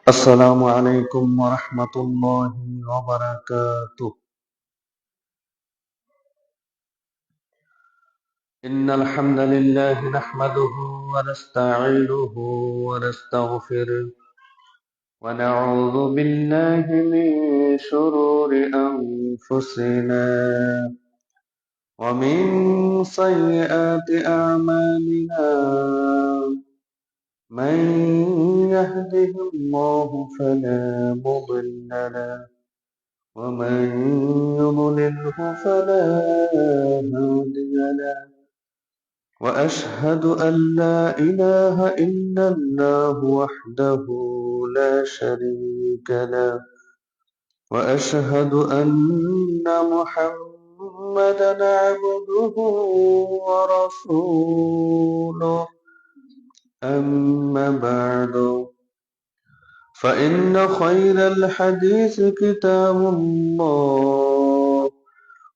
السلام عليكم ورحمة الله وبركاته. إن الحمد لله نحمده ونستعينه ونستغفره ونعوذ بالله من شرور أنفسنا ومن سيئات أعمالنا. من يهده الله فلا مضل له ومن يضلله فلا هادي له. وأشهد أن لا إله إلا الله وحده لا شريك له. وأشهد أن محمدا عبده ورسوله. أما بعد، فإن خير الحديث كتاب الله،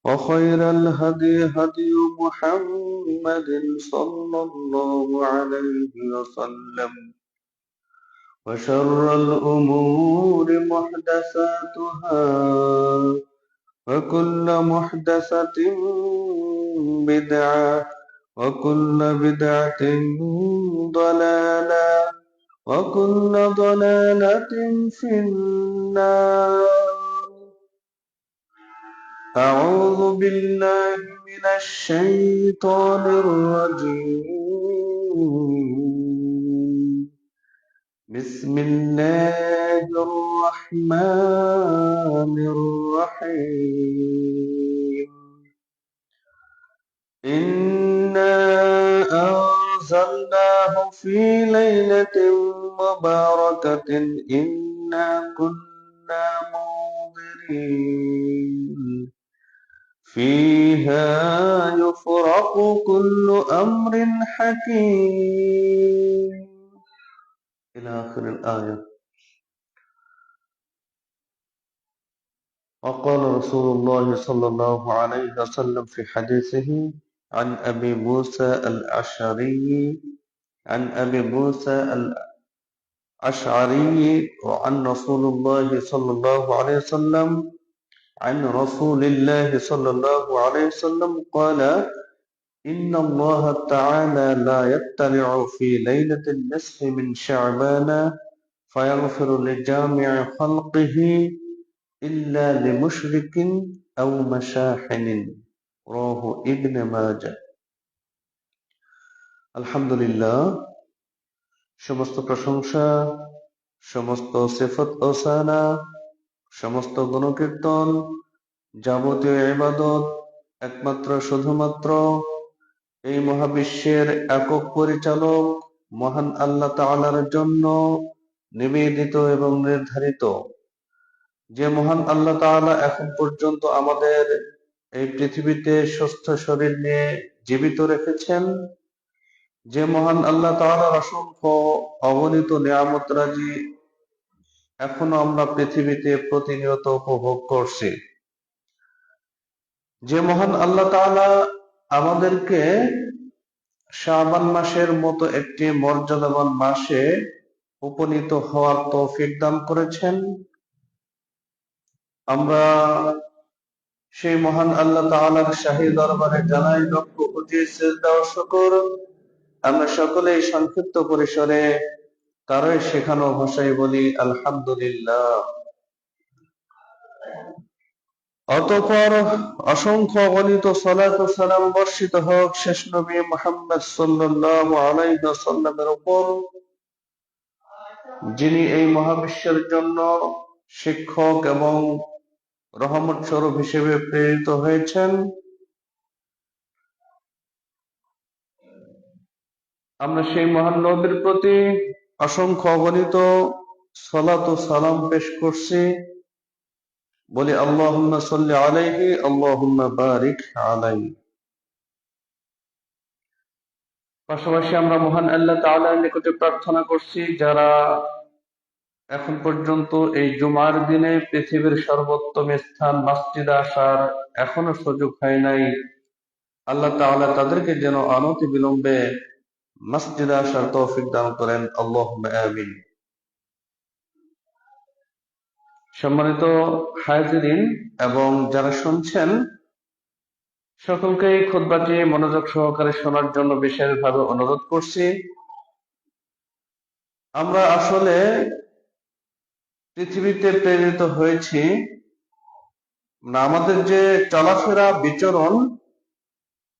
وخير الهدي هدي محمد صلى الله عليه وسلم، وشر الأمور محدثاتها، وكل محدثة بدعة، وكل بدعة ضلالة، وكل ضلالة في النار. أعوذ بالله من الشيطان الرجيم. بسم الله الرحمن الرحيم. إنا أنزلناه في ليلة مباركة إنا كنا منذرين فيها يفرق كل أمر حكيم إلى آخر الآية. وقال رسول الله صلى الله عليه وسلم في حديثه عن أبي موسى الأشعري وعن رسول الله صلى الله عليه وسلم عن رسول الله صلى الله عليه وسلم قال: إن الله تعالى لا يطلع في ليلة النصف من شعبان فيغفر لجامع خلقه إلا لمشرك أو مشاحن. رواه ابن ماجه. আলহামদুলিল্লাহ, সমস্ত প্রশংসা, সমস্ত সিফত ও সানা, সমস্ত গুণকীর্তন, যাবতীয় ইবাদত একমাত্র শুধুমাত্র এই মহাবিশ্বের একক পরিচালক মহান আল্লাহ তাআলার জন্য নিবেদিত এবং নির্ধারিত। যে মহান আল্লাহ তাআলা এখন পর্যন্ত আমাদের এই পৃথিবীতে সুস্থ শরীর নিয়ে জীবিত রেখেছেন, যে মহান আল্লাহ তাআলার অসংখ্য অগণিত নিয়ামত রাজি এখনো আমরা পৃথিবীতে প্রতিনিয়ত উপভোগ করছি, যে মহান আল্লাহ তাআলা আমাদেরকে শাবান মাসের মতো একটি মর্যাদাবান মাসে উপনীত হওয়ার তৌফিক দান করেছেন, আমরা সেই মহান আল্লাহ তাআলার শাহী দরবারে জানাই লক্ষ কোটি সিজদা ও শুকর। আমরা সকলেই সংক্ষিপ্ত পরিসরে তারই শেখানো ভাষায় বলি আলহামদুলিল্লাহ। অতঃপর অসংখ্য অগণিত সালাত ও সালাম বর্ষিত হোক শেষ নবী মুহাম্মদ সাল্লাল্লাহু আলাইহি ওয়াসাল্লামের উপর, যিনি এই মহাবিশ্বের জন্য শিক্ষক এবং রহমত স্বরূপ হিসেবে প্রেরিত হয়েছেন। আমরা সেই মহান নবীর প্রতি অসংখ্য অগণিত সালাত ও সালাম পেশ করছি, বলি আল্লাহুম্মা সাল্লি আলাইহি আল্লাহুম্মা বারিক আলাইহি। পাশাপাশি আমরা মহান আল্লাহ তাআলার নিকটে প্রার্থনা করছি, যারা এখন পর্যন্ত এই জুমার দিনে পৃথিবীর সর্বোত্তম স্থান মসজিদে আসার এখনো সুযোগ হয় নাই, আল্লাহ তাআলা তাদেরকে যেন অনতি বিলম্বে মসজিদে আসার তৌফিক দান করেন। আল্লাহুম্মা আমিন। সম্মানিত হাজিরিন এবং যারা শুনছেন, সকলকে এই খুতবাটি মনোযোগ সহকারে শোনার জন্য বিশেষভাবে অনুরোধ করছি। আমরা আসলে পৃথিবীতে প্রেরিত হয়েছি, আমাদের যে চলাফেরা বিচরণ,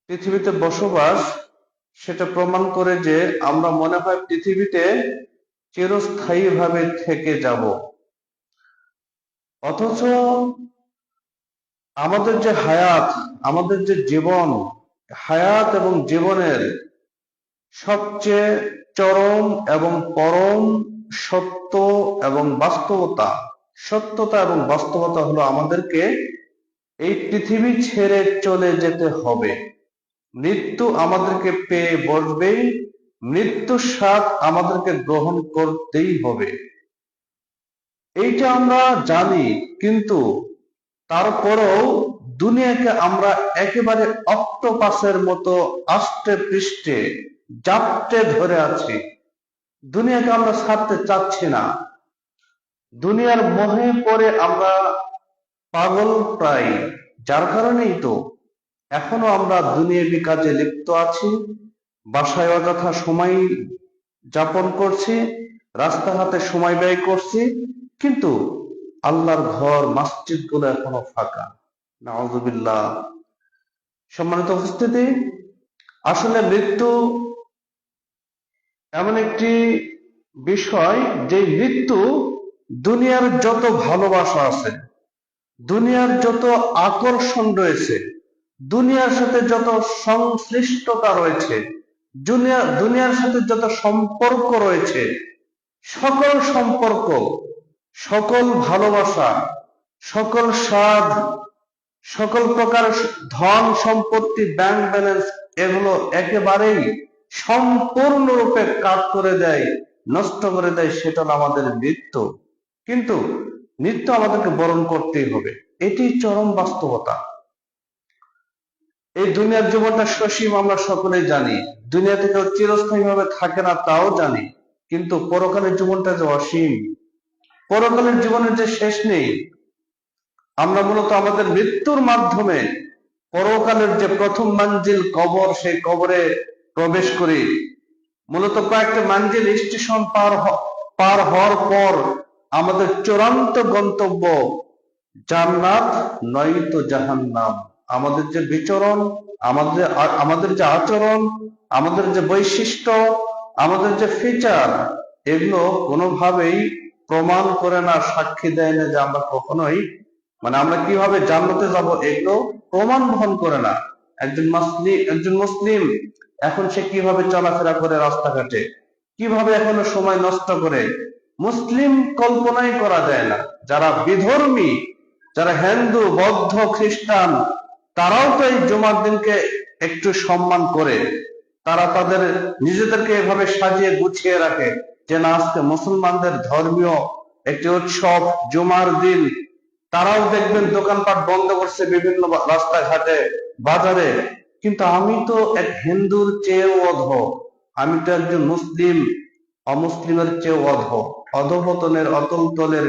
পৃথিবীতে বসবাস, সেটা প্রমাণ করে যে আমরা মনে হয় পৃথিবীতে চিরস্থায়ীভাবে থেকে যাব। অথচ আমাদের যে হায়াত, আমাদের যে জীবন, হায়াত এবং জীবনের সবচেয়ে চরম এবং পরম সত্যতা এবং বাস্তবতা হলো আমাদেরকে এই পৃথিবী ছেড়ে চলে যেতে হবে। মৃত্যু আমাদেরকে পেয়ে বসবেই, মৃত্যুর স্বাদ আমাদেরকে গ্রহণ করতেই হবে। এইটা আমরা জানি, কিন্তু তারপরেও দুনিয়াকে আমরা একেবারে অক্টোপাসের মতো আষ্টে পৃষ্ঠে জাপটে ধরে আছি। দুনিয়াকে আমরা ছাড়তে চাচ্ছি না। দুনিয়ার মোহে পড়ে আমরা পাগল প্রায়। যার কারণেই তো এখনো আমরা দুনিয়াবি কাজে লিপ্ত আছি, বাসায় অযথা সময় যাপন করছি, রাস্তাঘাটে সময় ব্যয় করছি, কিন্তু আল্লাহর ঘর, মসজিদ গুলো এখনো ফাঁকা। নাউযুবিল্লাহ। সম্মানিত উপস্থিতি, আসলে মৃত্যু এমন একটি বিষয়, যে মৃত্যু দুনিয়ার যত ভালোবাসা আছে, দুনিয়ার যত আকর্ষণ রয়েছে, দুনিয়ার সাথে যত সংশ্লিষ্টতা রয়েছে, দুনিয়ার সাথে যত সম্পর্ক রয়েছে, সকল সম্পর্ক, সকল ভালোবাসা, সকল স্বাদ, সকল প্রকার ধন সম্পত্তি, ব্যাংক ব্যালেন্স, এগুলো একেবারেই সম্পূর্ণরূপে কাট করে দেয়, নষ্ট করে দেয়, সেটা আমাদের মৃত্যু। কিন্তু মৃত্যু আমাদেরকে বরণ করতেই হবে, এটি চরম বাস্তবতা। এই দুনিয়ার জীবনটা সসীম, আমরা সকলেই জানি। দুনিয়া থেকে চিরস্থায়ী ভাবে থাকে না, তাও জানি। কিন্তু পরকালের জীবনটা যে অসীম, পরকালের জীবনের যে শেষ নেই। আমরা মূলত আমাদের মৃত্যুর মাধ্যমে পরকালের যে প্রথম মঞ্জিল কবর, সেই কবরে প্রবেশ করি। মূলত কয়েকটা মঞ্জিল, স্টেশন পার হওয়ার পর আমাদের চূড়ান্ত গন্তব্য জান্নাত নয়তো জাহান্নাম। আমাদের যে বিচরণ, আমাদের যে আচরণ, আমাদের যে বৈশিষ্ট্য, আমাদের যে ফিচার, এগুলো কোনোভাবেই প্রমাণ করে না, সাক্ষী দেয় না যে আমরা কখনোই, আমরা কিভাবে জান্নাতে যাব, এগুলো প্রমাণ বহন করে না। একজন মুসলিম এখন সে কিভাবে চলাফেরা করে রাস্তাঘাটে, কিভাবে এখনো সময় নষ্ট করে, মুসলিম কল্পনাই করা যায় না। যারা বিধর্মী, যারা হিন্দু, বৌদ্ধ, খ্রিস্টান, তারাও তো এই জুমার দিনকে একটু সম্মান করে। তারা তাদের নিজেদেরকে এভাবে সাজিয়ে গুছিয়ে রাখে যে না, আজকে মুসলমানদের ধর্মীয় একটি উৎসব, জুমার দিন। তারাও দেখবেন দোকানপাট বন্ধ করছে বিভিন্ন রাস্তাঘাটে, বাজারে। কিন্তু আমি তো এক হিন্দুর চেয়েও অধম, আমি তো একজন মুসলিম অমুসলিমের চেয়েও অধপতনের অতল তলের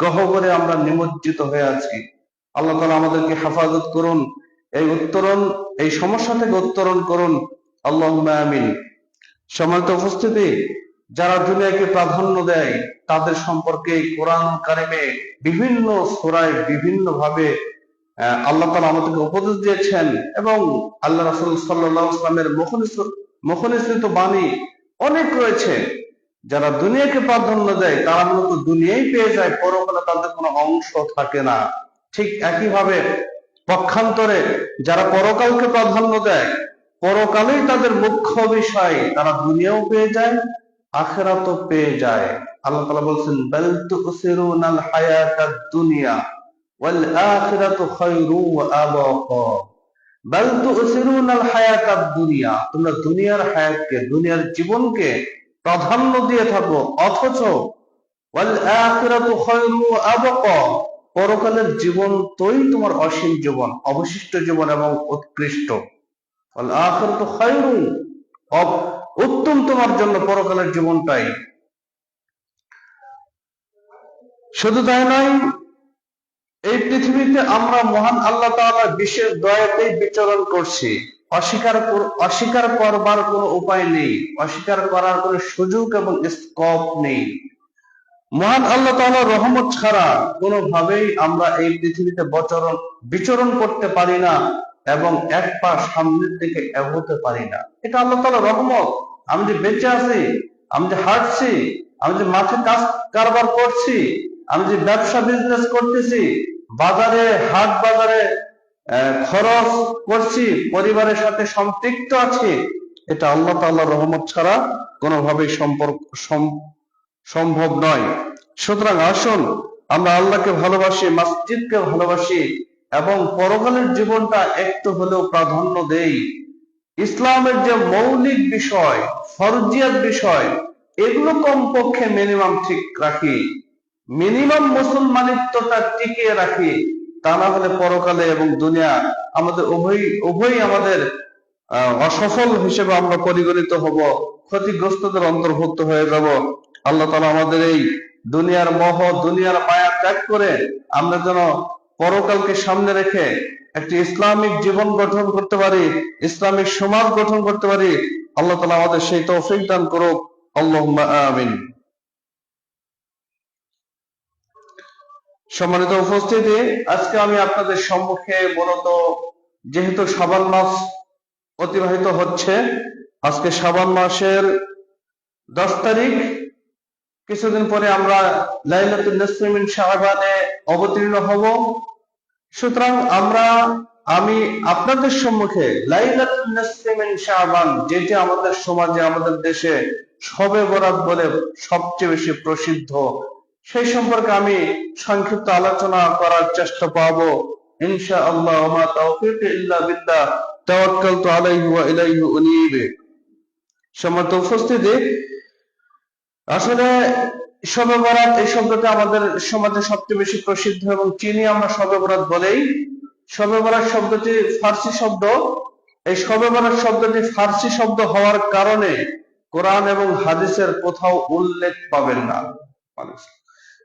গহ্বরে আমরা নিমজ্জিত হয়ে আছি। আল্লাহ তাআলা আমাদেরকে হেফাজত করুন, এই সমস্যা থেকে উত্তরণ করুন। আল্লাহুম্মা আমিন। সম্মানিত উপস্থিতি, যারা দুনিয়াকে প্রাধান্য দেয়, তাদের সম্পর্কে কোরআন কারিমে বিভিন্ন সূরায় বিভিন্ন ভাবে আল্লাহ তাআলা আমাদেরকে উপদেশ দিয়েছেন, এবং আল্লাহ রাসূল সাল্লাল্লাহু আলাইহি ওয়াসাল্লামের মুখনিসৃত বাণী অনেক রয়েছে। যারা দুনিয়াকে প্রাধান্য দেয়, তারা মূলত দুনিয়াই পেয়ে যায়, পরকালে তাদের কোনো অংশ থাকে না। ঠিক একইভাবে পক্ষান্তরে যারা পরকালকে প্রাধান্য দেয়, পরকালেই তাদের মুখ্য বিষয়, তারা দুনিয়াও পেয়ে যায়, আখিরাতও পেয়ে যায়। আল্লাহ তাআলা বলছেন, বাল তুসিরুনাল হায়াতাদ দুনিয়া ওয়াল আখিরাতু খায়রু ওয়া আবকা। বাল তুসিরুনাল হায়াতাদ দুনিয়া, তোমরা দুনিয়ার হায়াতকে, দুনিয়ার জীবনকে প্রাধান্য দিয়ে থাকো, অথচ ওয়াল আখিরাতু খায়রু ওয়া আবকা, পরকালের জীবন তোই তোমার অসীম জীবন, অবশিষ্ট জীবন এবং উৎকৃষ্ট। ওয়াল আখিরাতু খায়রু, উত্তম তোমার জন্য পরকালের জীবনটাই। শুধু তাই নয়, এই পৃথিবীতে আমরা মহান আল্লাহ তাআলার বিশেষ দয়াতেই বিচরণ করছি। অস্বীকার করবার কোনো উপায় নেই, অস্বীকার করার কোনো সুযোগ এবং স্কোপ নেই। মহান আল্লাহ তাআলার রহমত ছাড়া কোনোভাবেই আমরা এই পৃথিবীতে বিচরণ করতে পারি না এবং এক পা সামনের দিকে এগোতে পারি না। এটা আল্লাহ তাআলার রহমত। আমি যে বেঁচে আছি, আমি যে হাঁটছি, আমি যে মাঠে কাজ কারবার করছি, আমি যে ব্যবসা বিজনেস করতেছি, বাজারে হাট বাজারে খরচ করছি, পরিবারের সাথে সম্পৃক্ত আছি, এটা আল্লাহ তাআলার রহমত ছাড়া কোনোভাবেই সম্ভব নয়। সুতরাং আসুন আমরা আল্লাহকে ভালোবাসি, মসজিদকে ভালোবাসি এবং পরকালের জীবনটা একটু হলেও প্রাধান্য দেই। ইসলামের যে মৌলিক বিষয়, ফরজিয়াত বিষয়, এগুলো কমপক্ষে মিনিমাম ঠিক রাখি, মিনিমাম মুসলমানিত্বটা টিকিয়ে রাখি। তা না হলে পরকালে এবং দুনিয়া আমাদের উভয়ই আমাদের অসফল হিসেবে আমরা পরিগণিত হব, ক্ষতিগ্রস্তদের অন্তর্ভুক্ত হয়ে যাব। আল্লাহ তাআলা আমাদের এই দুনিয়ার মোহ, দুনিয়ার মায়া ত্যাগ করে আমরা যেন পরকালকে সামনে রেখে একটি ইসলামিক জীবন গঠন করতে পারি, ইসলামিক সমাজ গঠন করতে পারি। আল্লাহ তাআলা আমাদের সেই তৌফিক দান করুক। আল্লাহুম্মা আমিন। সম্মানিত উপস্থিতি, আজকে আমি আপনাদের সম্মুখে মূলত, যেহেতু শাবান মাস অতিবাহিত হচ্ছে, আজকে শাবান মাসের 10 তারিখ, কিছুদিন পরে আমরা লাইলাতুন নিসফি মিন শাবানে অবতীর্ণ হব। সুতরাং আমি আপনাদের সম্মুখে লাইলাতুন নিসফি মিন শাবান, যেটি আমাদের সমাজে, আমাদের দেশে শবে বরাত বলে সবচেয়ে বেশি প্রসিদ্ধ, সেই সম্পর্কে আমি সংক্ষিপ্ত আলোচনা করার চেষ্টা পাব ইনশাআল্লাহ। ওয়া মা তাওফীকি ইল্লা বিল্লাহ, তাওয়াক্কালতু আলাইহি ওয়া ইলাইহি উনীব। সম্মানিত উপস্থিতি, আসলে শবে বরাত এই শব্দটা আমাদের সমাজে সবচেয়ে বেশি প্রসিদ্ধ এবং চিনি আমরা শবে বরাত বলেই। শবে বরাত শব্দটি ফার্সি শব্দ। এই শবে বরাত শব্দটি ফার্সি শব্দ হওয়ার কারণে কোরআন এবং হাদিসের কোথাও উল্লেখ পাবেন না।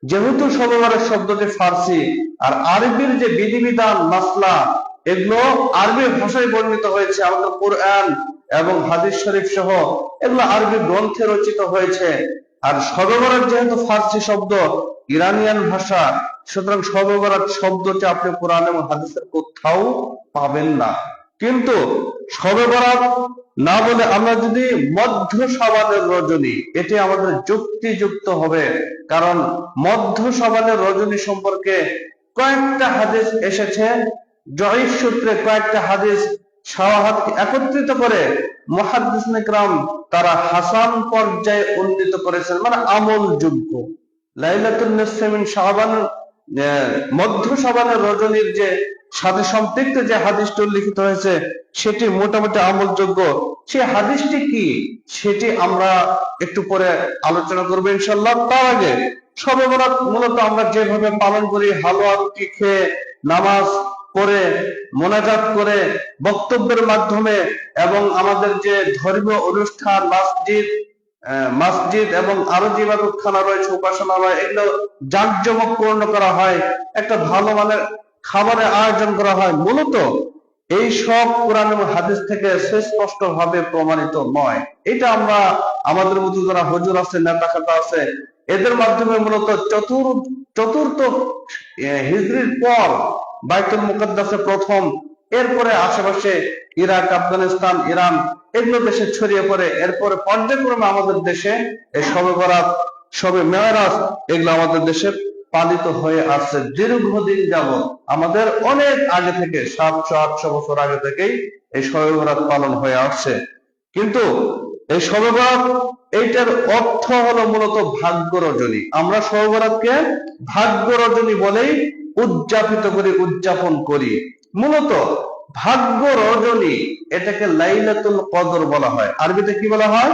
যেহেতু শবে বরাত শব্দটি ফার্সি, আর আরবির যে বিধিবিধান, মাসলা, এগুলো আরবি ভাষায় বর্ণিত হয়েছে। আমাদের কোরআন এবং হাদিস শরীফ সহ এগুলো আরবি গ্রন্থে রচিত হয়েছে। আর শবে বরাত যেহেতু ফার্সি শব্দ, ইরানিয়ান ভাষা, সুতরাং শবে বরাত শব্দটি আপনি কোরআন এবং হাদিসের কোথাও পাবেন না। কিন্তু শবে বরাত না বলে আমরা যদি মধ্য শাবানের রজনী, এটি আমাদের যুক্তিযুক্ত হবে। কারণ মধ্য শাবানের রজনী সম্পর্কে কয়েকটা হাদিস এসেছে, জয়ীফ সূত্রে কয়েকটা হাদিস শাওয়াহাত একত্রিত করে মুহাদ্দিসিনে কিরাম তারা হাসান পর্যায়ে উন্নীত করেছেন, মানে আমলযোগ্য। লাইলাতুন নিসফি মিন শাবান, মধ্য শাবানের রজনীর যে সাথে সম্পৃক্ত যে হাদিসটি উল্লিখিত হয়েছে, সেটি মোটামুটি আমলযোগ্য। সেই হাদিসটি কি, সেটি আমরা একটু পরে আলোচনা করবো ইনশাআল্লাহ। তার আগে শবে বরাত মূলত আমরা যেভাবে পালন করি, হালুয়া রুটি খেয়ে, নামাজ পড়ে, মোনাজাত করে, বক্তব্যের মাধ্যমে, এবং আমাদের যে ধর্মীয় অনুষ্ঠান, মসজিদ এবং আরো যে ইবাদতখানা রয়েছে, উপাসনালয়, এগুলো জাঁকজমক পূর্ণ করা হয়, একটা ভালো মানের খাবারের আয়োজন করা হয়। মূলত এই সব কোরআন এবং হাদিস থেকে সুস্পষ্ট ভাবে প্রমাণিত নয়। এটা আমরা আমাদের মতো যারা হুজুর আছে, নেতা খাতা আছে, এদের মাধ্যমে মূলত চতুর্থ হিজরির পর বাইতুল মুকাদ্দাসে প্রথম, এরপরে আশেপাশে ইরাক, আফগানিস্তান, ইরান, এগুলো দেশে ছড়িয়ে পড়ে। এরপরে পর্যায়ক্রমে আমাদের দেশে এই শবে বরাত, শবে মেরাজ, এগুলো আমাদের দেশে পালিত হয়ে আসছে দীর্ঘদিন যাবৎ। আমাদের অনেক আগে থেকে, 700-800 বছর আগে থেকেই এই শবে বরাত পালন হয়ে আসছে। কিন্তু এই শবে বরাত, এইটার অর্থ হলো মূলত ভাগ্য রজনী। আমরা শবে বরাতকে ভাগ্য রজনী বলেই উদযাপন করি। মূলত ভাগ্য রজনী, এটাকে লাইলাতুল কদর বলা হয়। আরবিতে কি বলা হয়?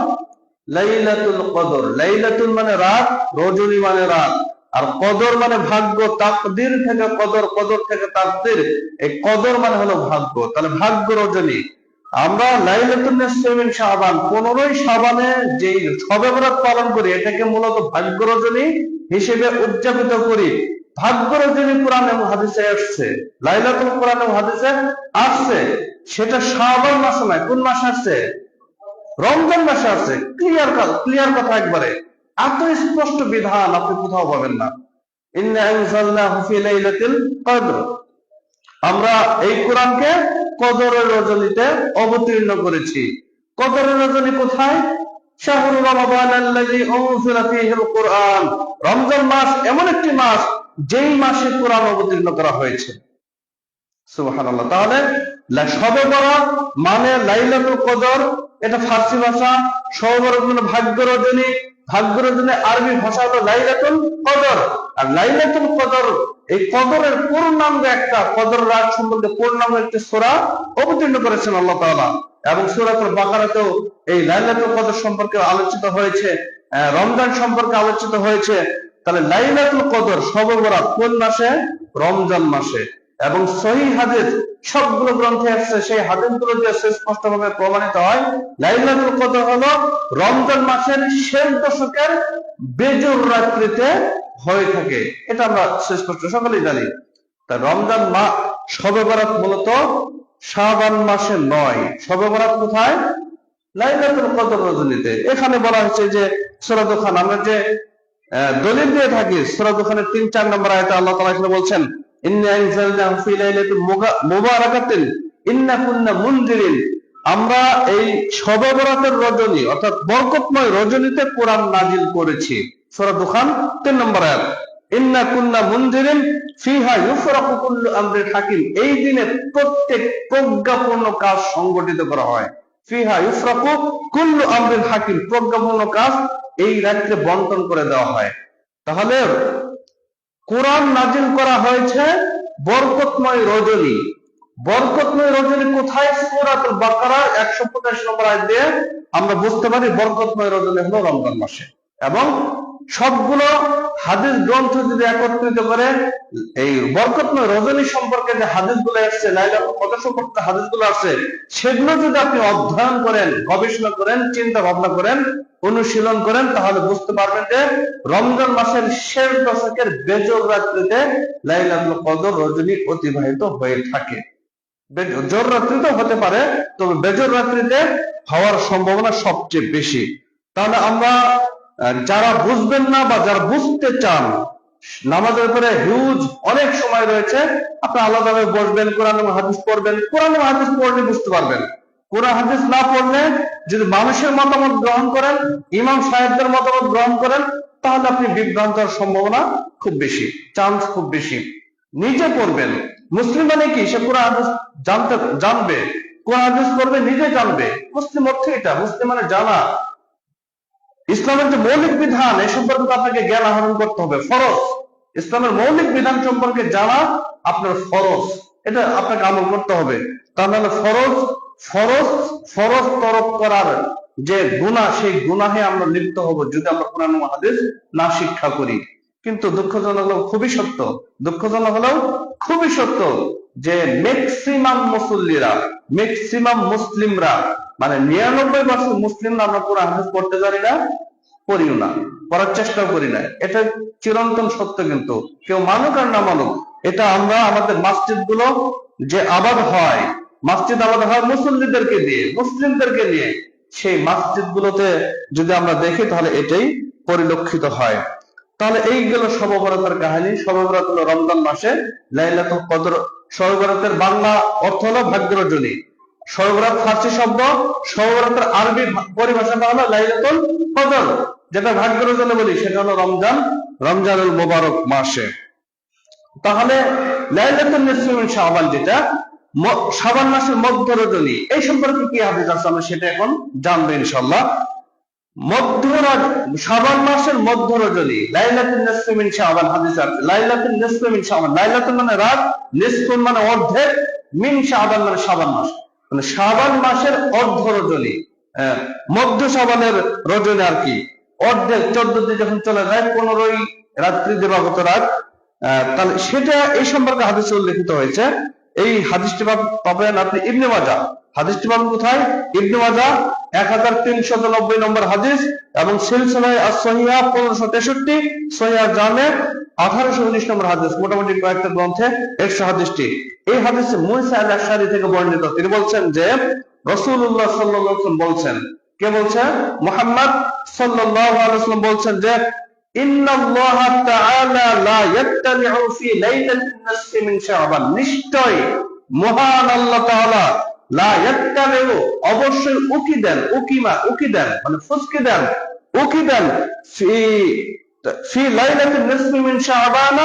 লাইলাতুল কদর। লাইলাতুল মানে রাত, রজনী মানে রাত, আর কদর মানে ভাগ্য। তাকদির থেকে কদর, কদর থেকে তাকদির, এই কদর মানে হলো ভাগ্য। তাহলে ভাগ্য রজনী আমরা লাইলাতুন নিসফি মিন শাবান, 15 শাবানে যে শবে বরাত পালন করি, এটাকে মূলত ভাগ্য রজনী হিসেবে উদযাপিত করি। ভাগ্য রজনী কোরআন এবং হাদিসে আসছে, লাইলাতুল কোরআন এবং হাদিসে আসছে, সেটা শাবান মাসে নয়। কোন মাসে আসছে? রমজান মাসে আসছে। ক্লিয়ার কথা একবারে। এত স্পষ্ট বিধান আপনি কোথাও পাবেন না। ইন্না আনজালনাহু ফি লাইলাতিল কদর, আমরা এই কোরআনকে কদরের রজনীতে অবতীর্ণ করেছি। কদরের রজনী কোথায়? শাহরু রমাদান আল্লাযী উনজিলা ফীহিল কুরআন, রমজান মাস এমন একটি মাস যেই মাসে কোরআন অবতীর্ণ করা হয়েছে। সুবহানাল্লাহ। তাহলে শবে বরাত মানে লাইলাতুল কদর, এটা ফার্সি ভাষা। শবে বরাত মানে ভাগ্য রজনী, ভাগ্য রজনী আরবি ভাষা হলো লাইলাতুল কদর। আর লাইলাতুল কদর, এই কদরের পূর্ণাঙ্গ একটা, কদর রাত সম্বন্ধে পূর্ণাঙ্গ একটি সূরা অবতীর্ণ করেছেন আল্লাহ তাআলা। এবং সূরাতুল বাকারাতেও এই লাইলাতুল কদর সম্পর্কে আলোচিত হয়েছে, রমজান সম্পর্কে আলোচিত হয়েছে। তাহলে লাইলাতুল কদর, শবে বরাত কোন মাসে? রমজান মাসে। এবং সহিহ হাদিস সবগুলো গ্রন্থে আসছে, সেই হাদিসগুলো যে স্পষ্টভাবে প্রমাণিত হয় লাইলাতুল কদর হলো রমজান মাসের শেষ দশকের বেজর রাত্রিতে হয়ে থাকে। এটা আমরা স্পষ্ট সকলেই জানি। তা রমজান মাস, শবে বরাত মূলত শাবান মাসে নয়। শবে বরাত কোথায়? লাইলাতুল কদর রজনীতে। এখানে বলা হয়েছে যে সূরা দুখান, আমরা যে দলিল দিয়ে থাকি, সূরা দুখানের 3-4 নম্বর আয়াতে আল্লাহ তাআলা এখানে বলছেন, ইন্না আনজালনাহু ফি লাইলাতিন মুবারাকাতিন ইন্না কুন্না মুনজিরিন, আমরা এই শবে বরাতের রজনী অর্থাৎ বরকতময় রজনীতে কোরআন নাজিল করেছি। সূরা দুখান 3 নম্বর আয়াত, ইন্না কুন্না মুনজিরিন ফিহা ইউফরাকু কুল্লু আমরিন হাকিম, এই দিনে প্রত্যেক প্রজ্ঞাপূর্ণ কাজ সংগঠিত করা হয়। ফিহা ইউফরাকু কুল্লু আমরিন হাকিম, প্রজ্ঞাপূর্ণ কাজ এই রাত্রে বন্টন করে দেওয়া হয়। তাহলে কোরআন নাজিল করা হয়েছে বরকতময় রজনী। বরকতময় রজনী কোথায়? সূরাতুল বাকারার 185 নম্বর আয়াত দিয়ে আমরা বুঝতে পারি বরকতময় রজনী হলো রমজান মাসে। এবং সবগুলো হাদিস গ্রন্থ যদি একত্রিত করে এই বরকতময় রজনী সম্পর্কে যে হাদিসগুলো আসছে, লাইলাতুল কদর সম্পর্কে হাদিসগুলো আসছে, সেগুলো যদি আপনি অধ্যয়ন করেন, গবেষণা করেন, চিন্তা ভাবনা করেন, অনুশীলন করেন, তাহলে বুঝতে পারবেন যে রমজান মাসের শেষ দশকের বেজর রাত্রিতে লাইলাতুল কদর রজনী অতিবাহিত হয়ে থাকে। জোর রাত্রিতে হতে পারে, তবে বেজর রাত্রিতে হওয়ার সম্ভাবনা সবচেয়ে বেশি। তাহলে আমরা যারা বুঝবেন না বা যারা বুঝতে চান, নামাজের পরে হিউজ অনেক সময় রয়েছে, আপনি আলাদাভাবে বসবেন, কোরআন এবং হাদিস পড়বেন। কোরআন এবং হাদিস পড়লে বুঝতে পারবেন। কোরআন হাদিস না পড়লে যদি মানুষের মতামত গ্রহণ করেন, ইমাম সাহেবদের মতামত গ্রহণ করেন, তাহলে আপনি বিভ্রান্ত হওয়ার সম্ভাবনা খুব বেশি, চান্স খুব বেশি। নিজে পড়বেন। মুসলিম মানে কি? সে কোরআন হাদিস জানবে, কোরআন হাদিস পড়বে, নিজে জানবে। মুসলিম অর্থ এটা, মুসলিম মানে জানা। ইসলামের যে মৌলিক বিধান, এই সম্পর্কে আপনাকে জ্ঞান আহরণ করতে হবে, ফরজ। ইসলামের মৌলিক বিধান সম্পর্কে জানা আপনার ফরজ, এটা আপনাকে আমল করতে হবে। তাহলে ফরজ তরক করার যে গুনাহ, সেই গুনাহে আমরা লিপ্ত হব যদি আমরা কোরআন ও হাদিস না শিক্ষা করি। কিন্তু দুঃখজনক হলেও খুবই সত্য, দুঃখজনক হলেও খুবই সত্য যে ম্যাক্সিমাম মুসল্লিরা, ম্যাক্সিমাম মুসলিমরা, মানে 99% মুসলিমরা আমরা কোরআন হাদিস পড়তে জানি না, পড়িও না, পড়ার চেষ্টাও করি না। এটা চিরন্তন সত্য। কিন্তু কেউ মানুক আর না মানুক, এটা আমরা আমাদের মসজিদ গুলো যে আবাদ হয়, মসজিদ আবাদ হয় মুসল্লিদেরকে দিয়ে, মুসলিমদেরকে নিয়ে, সেই মসজিদ গুলোতে যদি আমরা দেখি তাহলে এটাই পরিলক্ষিত হয়। তাহলে এই গেল শবে বরাতের কাহিনী। শবে বরাত হলো রমজান মাসে লাইলাতুল কদর। শবে বরাতের বাংলা অর্থ হলো ভাগ্য রজনী। শবে বরাত ফার্সি শব্দ, শবে বরাতের আরবি পরিভাষাটা হলো লাইলাতুল কদর। যেটা ভাগ্য রজনী বলি সেটা হলো রমজানুল মুবারক মাসে। তাহলে লাইলাতুল নিসফি মিন শাবান, যেটা শাবান মাসের মধ্য রজনী, এই সম্পর্কে কি হাদিস আছে আমরা সেটা এখন জানবো ইনশাআল্লাহ। শাবান মাসের মধ্য রজনী, লাইলাতুন নিসফি মিন শাবান হাদিস আছে। লাইলাতুন নিসফি মিন শাবান, লাইলাতুন মানে রাত, নিসফুন মানে অর্ধেক, মিন শাবান মানে শাবান মাস, মানে শাবান মাসের অর্ধ রজনী, মধ্য শাবানের রজনী আর কি। অর্ধেক 14 দিন যখন চলে যায়, 15ই রাত্রি দিবাগত রাত, তাহলে সেটা এই সম্পর্কে হাদিসে উল্লেখিত হয়েছে। এই হাদিসটি পাবেন আপনি ইবনে মাজাহ। হাদিসটি পাবেন কোথায়? ইবনে মাজাহ 1390 নম্বর হাদিস, এবং সিলসিলায়ে আস-সহিহা 1563, সহিহ জামে 1819 নম্বর হাদিস, মোটামুটি কয়েকটা গ্রন্থে 100 হাদিসটি। এই হাদিসে মুসা আল-আশআরী থেকে বর্ণিত, তিনি বলছেন যে রাসূলুল্লাহ সাল্লাল্লাহু আলাইহি ওয়াসাল্লাম বলছেন, কে বলছেন? মুহাম্মদ সাল্লাল্লাহু আলাইহি ওয়াসাল্লাম বলছেন যে ইন্নাল্লাহা তাআলা লা ইয়াত্তালিউ ফি লাইলাতিন নিসফি মিন শাবান, নিশ্চয় মহান আল্লাহ তাআলা লা ইয়াত্তালিউ, অবশ্যই উকি দেন, উকি দেন মানে ফুসকি দেন, উকি দেন ফি লাইলাতিন নিসফি মিন শাবান,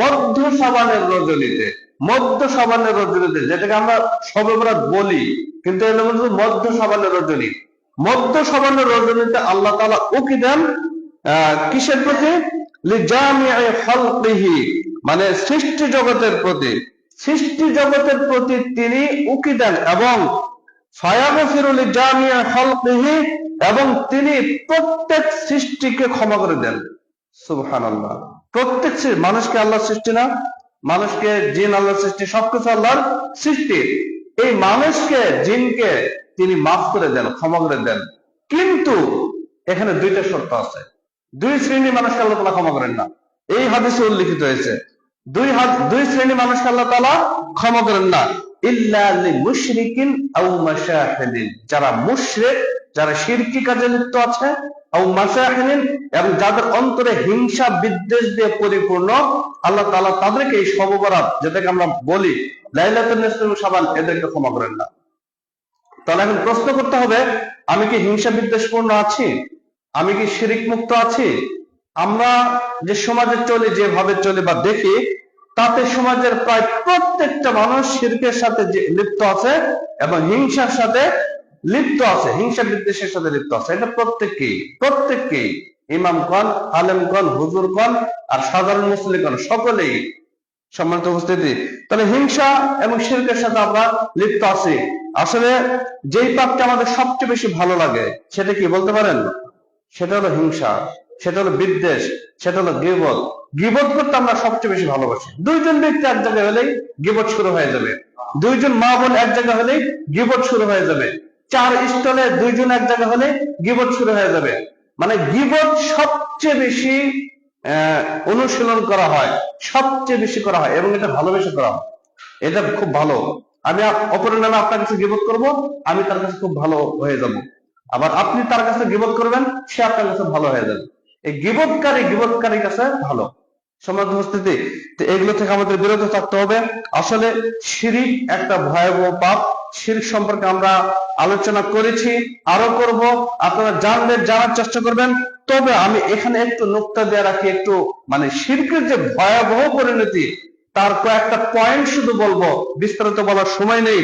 মধ্য শাবানের রজনীতে, মধ্য শাবানের রজনীতে, যেটাকে আমরা শবে বরাত বলি, কিন্তু এর নাম হচ্ছে মধ্য শাবানের রজনী। মধ্য শাবানের রজনীতে আল্লাহ তাআলা উকি দেন কিসের প্রতি? লিজামি'i খালকিহি, মানে সৃষ্টি জগতের প্রতি, সৃষ্টি জগতের প্রতি তিনি উকি দেন, এবং ফায়াগফিরু লিজামি'i খালকিহি, এবং তিনি প্রত্যেক সৃষ্টিকে ক্ষমা করে দেন। সুবহানাল্লাহ। প্রত্যেক মানুষকে আল্লাহর সৃষ্টি না, মানুষকে জিন আল্লাহর সৃষ্টি, সবকিছু আল্লাহর সৃষ্টি। এই মানুষকে জিনকে তিনি মাফ করে দেন, ক্ষমা করে দেন, কিন্তু এখানে দুইটা শর্ত আছে। দুই শ্রেণীর মানুষকে আল্লাহ তাআলা ক্ষমা করেন না, এই হাদিসে উল্লেখিত হয়েছে। দুই শ্রেণীর মানুষকে আল্লাহ তাআলা ক্ষমা করেন না, ইল্লা লিমুশরিকিন আও মাশাহিদিন, যারা মুশরিক, যারা শিরকি কাজে লিপ্ত আছে, আও মাশাহিদিন, এবং যাদের অন্তরে হিংসা বিদ্বেষ দিয়ে পরিপূর্ণ, আল্লাহ তাআলা তাদেরকে এই শবে বরাত, যেটাকে আমরা বলি লাইলাতুন নিসফি মিন শাবান, এদেরকে ক্ষমা করেন না। তাহলে এখন প্রশ্ন করতে হবে, আমি কি হিংসা বিদ্বেষপূর্ণ আছি? আমি কি শিরিক মুক্ত আছি? আমরা যে সমাজে চলি, যেভাবে চলি বা দেখি, তাতে সমাজের প্রায় প্রত্যেকটা মানুষ শিরকের সাথে লিপ্ত আছে এবং হিংসার সাথে লিপ্ত আছে, হিংসা বিদ্বেষের সাথে লিপ্ত আছে। এটা প্রত্যেককেই ইমামগণ, আলেমগণ, হুজুরগণ আর সাধারণ মুসলিমগণ সকলেই। সম্মানিত উপস্থিতি, তাহলে হিংসা এবং শিরকের সাথে আমরা লিপ্ত আছি। আসলে যেই পাপটা আমাদের সবচেয়ে বেশি ভালো লাগে সেটা কি বলতে পারেন? সেটা হলো হিংসা, সেটা হলো বিদ্বেষ, সেটা হলো গীবত। গীবত করতে আমরা সবচেয়ে বেশি ভালোবাসি। দুইজন ব্যক্তি এক জায়গায় হলেই গীবত শুরু হয়ে যাবে, দুইজন মা বোন এক জায়গায় হলেই গীবত শুরু হয়ে যাবে, 4 স্থলে দুইজন এক জায়গায় হলে গীবত শুরু হয়ে যাবে। মানে গীবত সবচেয়ে বেশি অনুশীলন করা হয়, সবচেয়ে বেশি করা হয়, এবং এটা ভালোবেসে করা হয়। এটা খুব ভালো। আমি অপরের নামে আপনার কাছে গীবত করব, আমি তার কাছে খুব ভালো হয়ে যাব, আবার আপনি তার কাছে গীবত করবেন, সে আপনার কাছে ভালো হয়ে যাবে। এই গীবতকারীর কাছে ভালো। সম্মানিত উপস্থিতি, এগুলো থেকে আমাদের বিরত থাকতে হবে। আসলে শিরক একটা ভয়াবহ পাপ। শিরক সম্পর্কে আমরা আলোচনা করেছি, আরো করব, আপনারা জানার চেষ্টা করবেন। তবে আমি এখানে একটু নুকতা দিয়ে রাখি, একটু মানে শিরকের যে ভয়াবহ পরিণতি, তার কয়েকটা পয়েন্ট শুধু বলবো, বিস্তারিত বলার সময় নেই।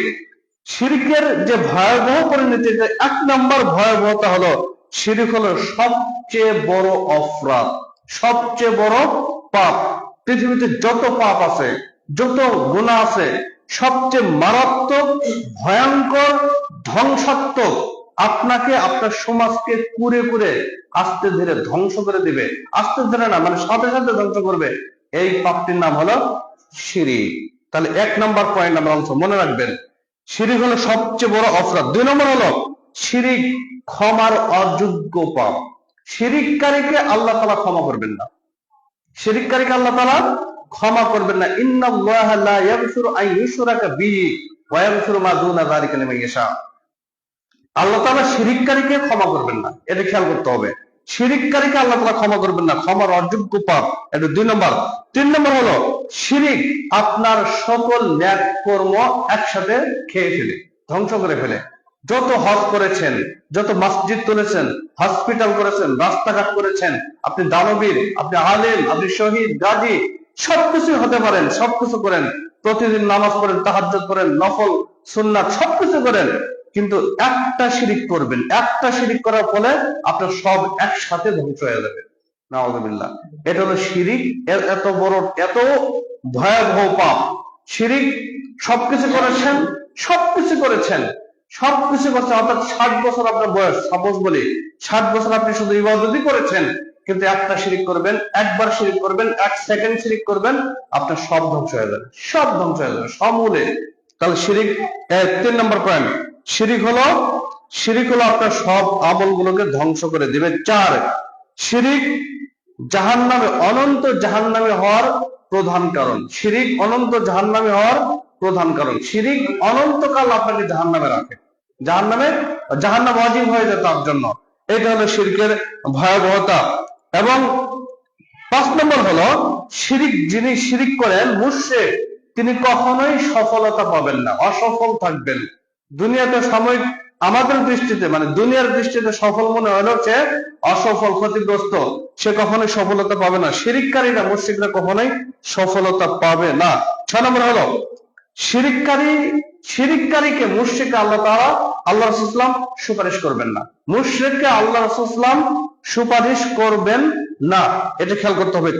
শিরকের যে ভয়াবহ পরিণতি, 1 নম্বর ভয়াবহতা হলো, শিরক হলো সবচেয়ে বড় অপরাধ, সবচেয়ে বড় পাপ। পৃথিবীতে যত পাপ আছে, যত গুনাহ আছে, সবচেয়ে মারাত্মক, ভয়ঙ্কর, ধ্বংসাত্মক, আপনাকে, আপনার সমাজকে কুরে কুরে আস্তে ধীরে ধ্বংস করে দিবে। আস্তে ধীরে না, মানে সাথে সাথে ধ্বংস করবে। এই পাপটির নাম হলো শিরক। তাহলে 1 নম্বর পয়েন্ট আমরা মনে রাখবেন, শিরক হলো সবচেয়ে বড় অপরাধ। 2 নম্বর হলো শিরক ক্ষমার অযোগ্য পাপ। শিরককারীকে আল্লাহ তাআলা ক্ষমা করবেন না, শিরককারীকে আল্লাহ তাআলা ক্ষমা করবেন না। ইন্নাল্লাহা লা ইয়াগফিরু আন ইউশরাকা বিহি ওয়া ইয়াগফিরু মা দুনা যালিকা লিমান ইয়াশা। আল্লাহ তাআলা শিরককারীকে ক্ষমা করবেন না, এটা খেয়াল করতে হবে। শিরককারীকে আল্লাহ তাআলা ক্ষমা করবেন না, ক্ষমার অযোগ্য পাপ। এটা 2 নম্বর। 3 নম্বর হলো শিরক আপনার সকল নেক কর্ম একসাথে খেয়ে ফেলে, ধ্বংস করে ফেলে। যত হজ করেছেন, যত মসজিদ তুলেছেন, হসপিটাল করেছেন, রাস্তাঘাট করেছেন, আপনি দানবীর, আপনি আলেম, আপনি শহীদ, গাজী, সবকিছু হতে পারেন, সবকিছু করেন, প্রতিদিন নামাজ পড়েন, তাহাজ্জুদ করেন, নফল সুন্নাত সবকিছু করেন, কিন্তু একটা শিরক করবেন, একটা শিরক করার ফলে আপনার সব একসাথে ধ্বংস হয়ে যাবে। নাউযুবিল্লাহ। এটা হলো শিরক, এত বড়, এত ভয়াবহ পাপ। শিরক সবকিছু করেছেন, সবকিছু করছেন, অর্থাৎ 60 বছর আপনার বয়স, সাপোজ বলি 60 বছর আপনি শুধু ইবাদতই করেছেন, কিন্তু একটা শিরক করবেন, একবার শিরক করবেন, 1 সেকেন্ড শিরক করবেন, আপনার সব ধ্বংস হয়ে যাবে, সব ধ্বংস হয়ে যাবে সমূলে। তাহলে শিরক 3 নম্বর পয়েন্ট, শিরক হলো আপনার সব আমলগুলোকে ধ্বংস করে দিবে। 4, শিরক জাহান্নামে, অনন্ত জাহান্নামে হওয়ার প্রধান কারণ শিরিক। অনন্ত জাহান্নামে হওয়ার প্রধান কারণ শিরিক অনন্তকাল আপনাকে জাহান্নামে রাখে, জাহান্নাম ওয়াজিব হয়ে যায় তার জন্য। এটা হলো শিরকের ভয়াবহতা। এবং 5 নম্বর হলো শিরিক, যিনি শিরিক করেন মুশরিক, তিনি কখনোই সফলতা পাবেন না, অসফল থাকবেন। দুনিয়াতে সাময়িক আমাদের দৃষ্টিতে, মানে দুনিয়ার দৃষ্টিতে সফল মনে হলেও সে অসফল, ক্ষতিগ্রস্ত, সে কখনোই সফলতা পাবে না। শিরিককারীরা, মুশরিকরা কখনোই সফলতা পাবে না। 6 নম্বর হলো শিরিককারীকে মুশরিককে আল্লাহ রাসূল সাল্লাল্লাহু আলাইহি ওয়াসাল্লাম সুপারিশ করবেন না। মুশরিককে আল্লাহ রাসূল সাল্লাল্লাহু আলাইহি ওয়াসাল্লাম সুপারিশ করবেন না, এটা খেয়াল করতে হবে।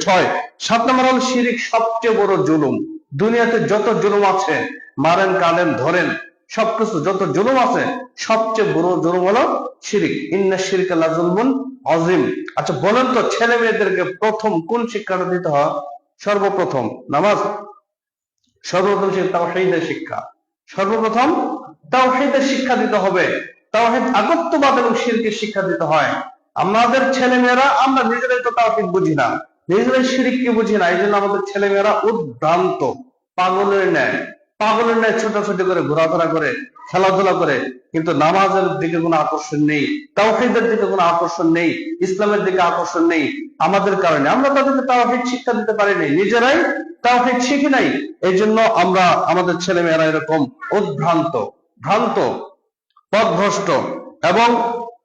7 নম্বর হলো শিরিক সবচেয়ে বড় জুলুম। দুনিয়াতে যত জুলুম আছে, মারেন, কাটেন, ধরেন, সবকিছু যত জুলুম আছে, সবচেয়ে বড় জুলুম হলো শিরিক। ইন্না শিরকা লাযুলমুন আযীম। আচ্ছা বলেন তো, ছেলে মেয়েদেরকে প্রথম কোন শিক্ষাটা দিতে হয়? সর্বপ্রথম নামাজ, সর্বপ্রথম তাওহীদের শিক্ষা, সর্বপ্রথম তাওহীদের শিক্ষা দিতে হবে। তাওহীদ একত্ববাদ এবং শিরকের শিক্ষা দিতে হয়। আমাদের ছেলে মেয়েরা, আমরা নিজেরাই তো তাওহীদ বুঝি না, নিজেরাই শিরককে বুঝি না, এই জন্য আমাদের ছেলে মেয়েরা উদ্ভ্রান্ত, পাগলের ন্যায় ছোটাছুটি করে, ঘোরাফেরা করে, খেলাধুলা করে, কিন্তু নামাজের দিকে কোনো আকর্ষণ নেই, তাওহীদের দিকে কোনো আকর্ষণ নেই, ইসলামের দিকে আকর্ষণ নেই। আমাদের কারণে আমরা তাদেরকে তাওহীদ শিক্ষা দিতে পারিনি, নিজেরাই তাওহীদ শিখি নাই। এই জন্য আমরা, আমাদের ছেলে মেয়েরা এরকম উদ্ভ্রান্ত, পথভ্রষ্ট। এবং